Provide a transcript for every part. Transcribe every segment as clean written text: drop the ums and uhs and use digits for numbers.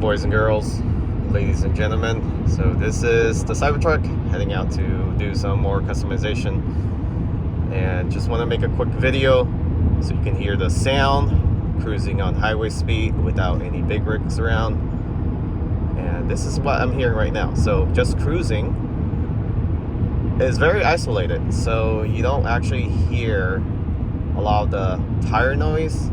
Boys and girls, ladies and gentlemen, so this is the Cybertruck heading out to do some more customization, and just want to make a quick video so you can hear the sound cruising on highway speed without any big rigs around. And this is what I'm hearing right now. So just cruising is very isolated, so you don't actually hear a lot of the tire noise.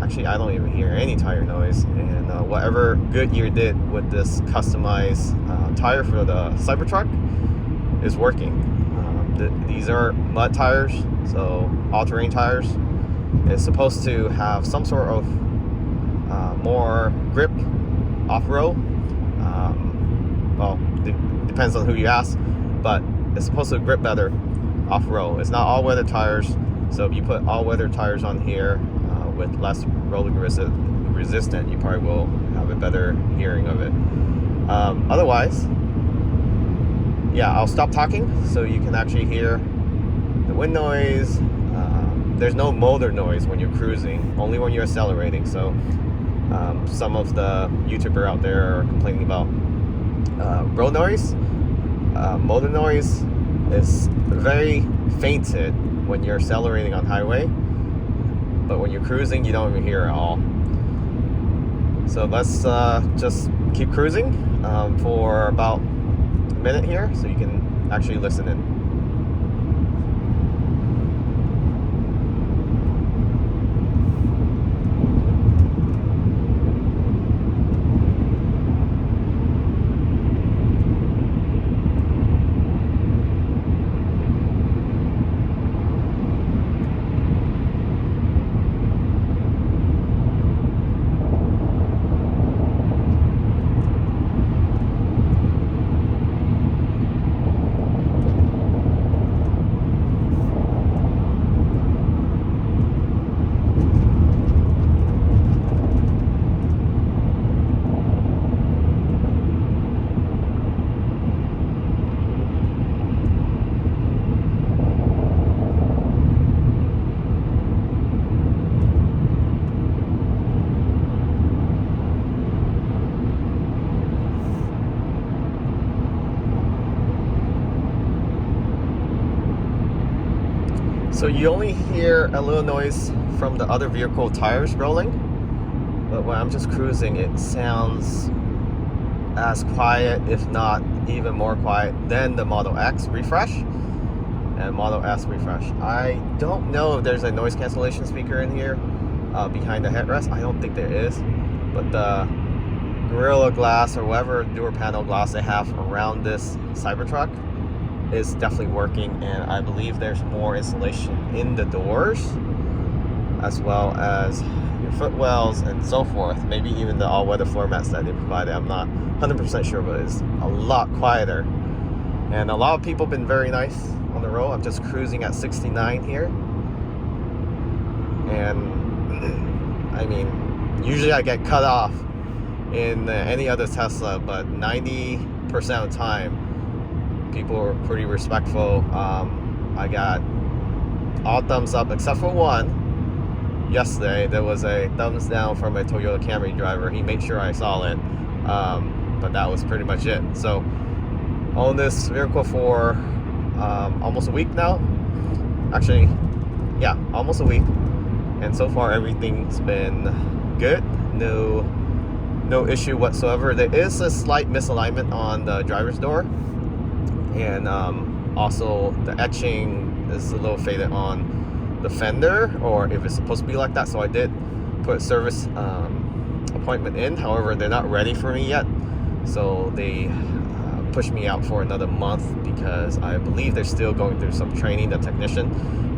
Actually, I don't even hear any tire noise, and whatever Goodyear did with this customized tire for the Cybertruck is working. These are mud tires, so all-terrain tires. It's supposed to have some sort of more grip off-road. Well, depends on who you ask, but it's supposed to grip better off-road. It's not all-weather tires, so if you put all-weather tires on here with less rolling resistant, you probably will have a better hearing of it. Otherwise, yeah, I'll stop talking so you can actually hear the wind noise. There's no motor noise when you're cruising, only when you're accelerating. So some of the YouTubers out there are complaining about road noise. Motor noise is very fainted when you're accelerating on highway, but when you're cruising, you don't even hear it at all. So let's just keep cruising for about a minute here so you can actually listen in. So you only hear a little noise from the other vehicle tires rolling, but when I'm just cruising, it sounds as quiet, if not even more quiet, than the Model X refresh and Model S refresh. I don't know if there's a noise cancellation speaker in here behind the headrest. I don't think there is, but the Gorilla Glass or whatever door panel glass they have around this Cybertruck is definitely working, and I believe there's more insulation in the doors as well as your footwells and so forth. Maybe even the all-weather floor mats that they provided. I'm not 100% sure, but it's a lot quieter. And a lot of people have been very nice on the road. I'm just cruising at 69 here, and I mean, usually I get cut off in any other Tesla, but 90% of the time people were pretty respectful. I got all thumbs up except for one. Yesterday there was a thumbs down from a Toyota Camry driver. He made sure I saw it, but that was pretty much it. So own this vehicle for almost a week now. Actually, yeah, almost a week, and so far everything's been good. No issue whatsoever. There is a slight misalignment on the driver's door, and also the etching is a little faded on the fender, or if it's supposed to be like that. So I did put a service appointment in. However, they're not ready for me yet, so they pushed me out for another month because I believe they're still going through some training, the technician,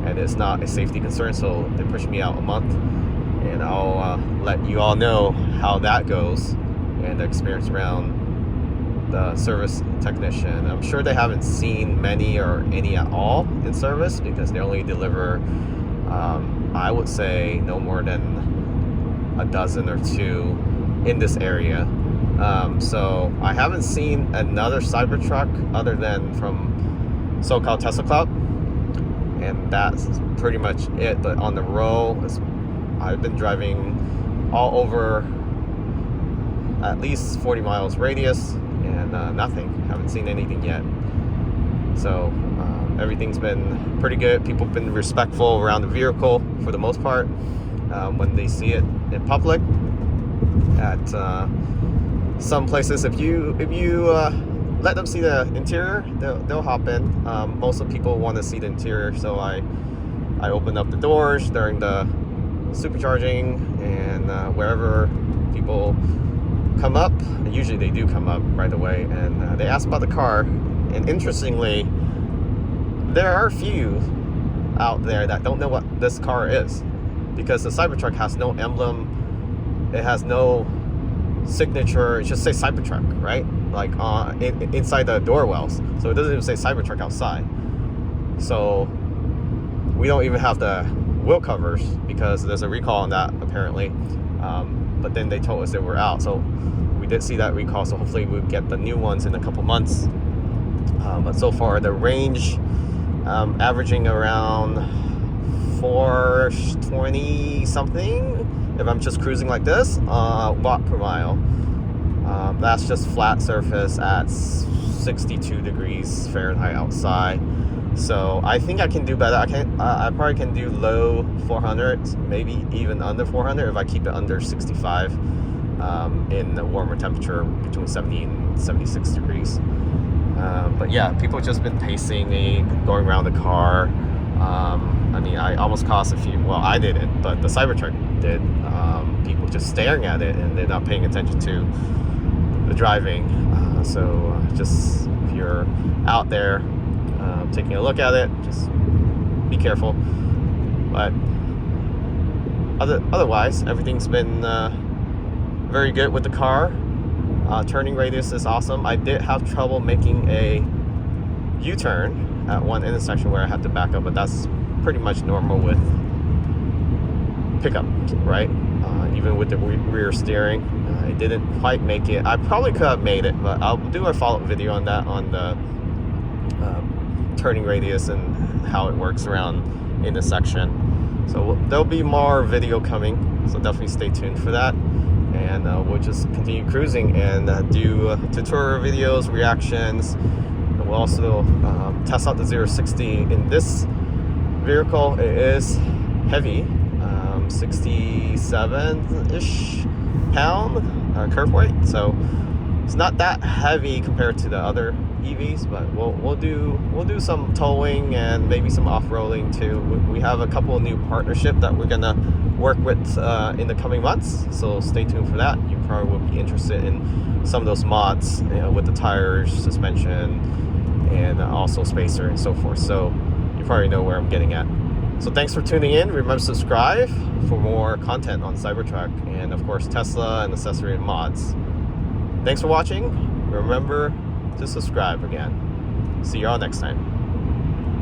and it's not a safety concern. So they pushed me out a month, and I'll let you all know how that goes and the experience around the service technician. I'm sure they haven't seen many or any at all in service because they only deliver, I would say, no more than a dozen or two in this area. So I haven't seen another Cybertruck other than from so-called Tesla Club, and that's pretty much it. But on the road, I've been driving all over at least 40 miles radius, and nothing. Haven't seen anything yet. So everything's been pretty good. People have been respectful around the vehicle for the most part when they see it in public. At some places, if you let them see the interior, they'll hop in. Most of the people want to see the interior, so I open up the doors during the supercharging, and wherever people come up, usually they do come up right away, and they ask about the car. And interestingly, there are a few out there that don't know what this car is, because the Cybertruck has no emblem, it has no signature. It just says Cybertruck, right? Like inside the door wells, so it doesn't even say Cybertruck outside. So we don't even have the wheel covers because there's a recall on that apparently, but then they told us they were out, so we did see that recall, so hopefully we'll get the new ones in a couple months. But so far the range averaging around 420 something if I'm just cruising like this, watt per mile. That's just flat surface at 62 degrees Fahrenheit outside. So I think I can do better. I probably can do low 400s, maybe even under 400 if I keep it under 65 in the warmer temperature between 70 and 76 degrees. But yeah, people just been pacing me, going around the car. I mean, I almost caused a few. Well, I didn't, but the Cybertruck did. People just staring at it and they're not paying attention to the driving. So just if you're out there taking a look at it, just be careful. But otherwise, everything's been very good with the car. Turning radius is awesome. I did have trouble making a U-turn at one intersection where I had to back up, but that's pretty much normal with pickup, right? Even with the rear steering, I didn't quite make it. I probably could have made it, but I'll do a follow-up video on that, on the turning radius and how it works around intersection. So there'll be more video coming, so definitely stay tuned for that. And we'll just continue cruising and do tutorial videos, reactions. And we'll also test out the 0-60 in this vehicle. It is heavy, 67-ish pound curve weight, so it's not that heavy compared to the other EVs, but we'll do some towing and maybe some off-roading too. We have a couple of new partnerships that we're gonna work with in the coming months, so stay tuned for that. You probably will be interested in some of those mods, you know, with the tires, suspension, and also spacer and so forth. So you probably know where I'm getting at. So thanks for tuning in. Remember to subscribe for more content on Cybertruck and of course Tesla and accessory and mods. Thanks for watching. Remember to subscribe again. See y'all next time.